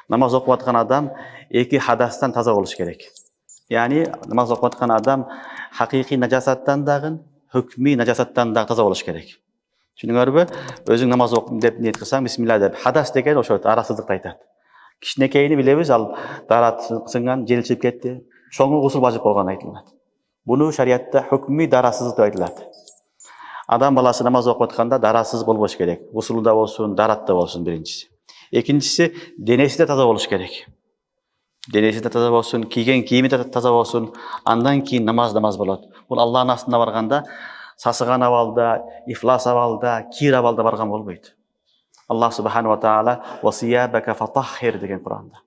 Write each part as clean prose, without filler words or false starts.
Намаз оқып жатқан адам екі хадастан таза болуш керек. Яғни намаз оқып жатқан адам хақиқи нажасаттан дагы, хүкми нажасаттан дагы таза болуш керек. Түшүнүңөрбү? Өзүң намаз окуйм деп ниет кылсаң, бисмилла деп, хадас деген ошо арасыздыкты айтат. Кичинекейини билебиз, ал дарат сыңган, желчип кетти. Чоңу гусул важып болгон айтылат. Буну шариатта хүкми дарасыз деп айтылат. Адам баласы намаз окуп атканда дарасыз болбош керек. Гусулу да болсун, дарат да болсун биринчиси. Экинчиси, денеси да таза болуш керек. Денеси да таза болсун, кийген кийими да таза болсун, андан кийин намаз болот. Бул Аллахтын астына барганда сасыган абалда, ифлас абалда, кир абалда барган болбойт. Аллах субхану ва таала васиябака фатаххир деген Куранда.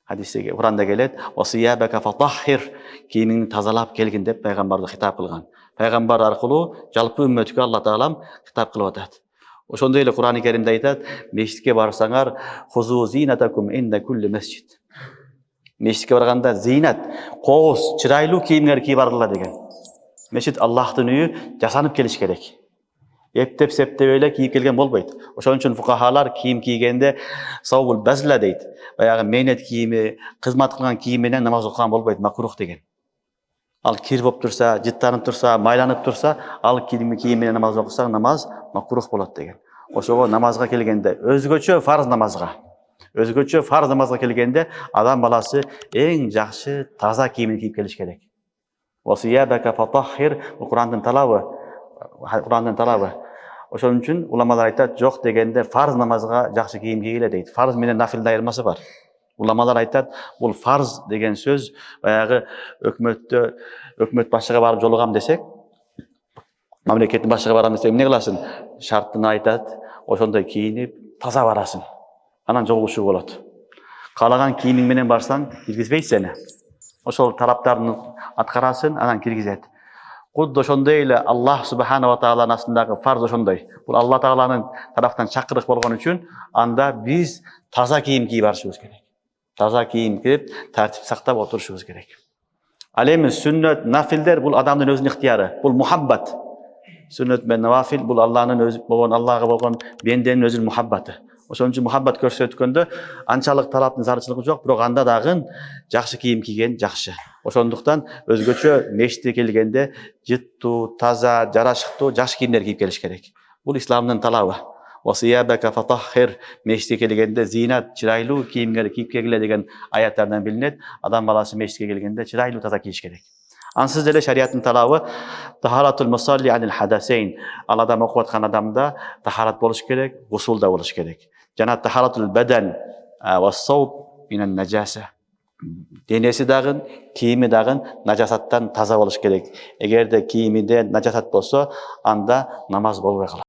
Хадисте Куранда келет, васиябака фатаххир, кийимиңди тазалап келгин деп пайгамбарды хитап кылган. Пайгамбар аркылуу жалпы үммөткө Алла таалам хитап кылып атат. Ошондой эле Курани Керимде айтат, мешитке барсаңар, хузу зинатакум инда кулли масжид. Мешитке барганда зинат, коос, чырайлуу кийимдер кийип баргыла деген. Мешит Аллахтын үйү, жасанып келиш керек. Эптеп септеп эле кийип келген болбойт. Ошон үчүн фукахалар кийим кийгенде саубул базла дейт. Баягы мейнет кийими, кызмат кылган кийим менен намаз окуган болбойт, макрух деген. Ал кир болуп турса, жыттанып турса, майланып турса, ал кийим менен намаз окусаң, намаз макрух болот деген. Ошого намазга келгенде, өзгөчө фарз намазга келгенде адам баласы эң жакшы таза кийимин кийип келиш керек. Васиябака фатаххир, Курандын талабы. Ошон үчүн уламалар айтат, жок дегенде фарз намазга жакшы кийим кийгиле дейт. Фарз менен нафилдин айырмасы бар. Уламалар айтат, бул фарз деген сөз баягы өкмөт башчыга барып жолугам десек, мамлекеттин башчыга барам десек, эмне кыласың? Шартын айтат, ошондой кийинип, таза барасың. Анан жолугушуу болот. Каалаган кийимиң менен барсаң, киргизбейт сени. Ошол тараптарын аткарасың, анан киргизет. Кудду ошондой эле Аллах субхана ва тааланын астындагы фарз ошондой. Бул Алла тааланын тараптан чакырык болгон үчүн анда биз таза кийим кийип барышыбыз керек. Таза кийим кийип, тартип сактап отурушубуз керек. Ал эми сүннөт, нафилдер бул адамдын өзүнүн ыктыяры. Бул мухаббат. Сүннөт менен нафил бул Алланын өзү болгон, Аллага болгон бенденин өзүнүн мухаббаты. Ошон үчүн мухаббат көрсөткөндө анчалык талаптын зарчылыгы жок, бирок анда дагы жакшы кийим кийген жакшы. Ошондуктан өзгөчө мешитке келгенде жыттуу, таза, жарашыктуу, жакшы кийимдер кийип келиш керек. Бул исламдын талабы. Васиябака фатаххир, мешитке келгенде зинат, чырайлуу кийимдер кийип келгиле деген аяттардан билинет. Адам баласы мешитке келгенде чырайлуу, таза кийиш керек. Ансыз деле шариаттын талабы тахаратул мусалли анил хадасейн. Ал адам окуп аткан адамда тахарат болуш керек, гусул да болуш керек. Жана тахаратул бадан ва сауб минан нажаса. Денеси дагы, кийими дагы нажасаттан таза болуш керек. Эгерде кийимиде нажасат болсо, анда намаз болбой калат.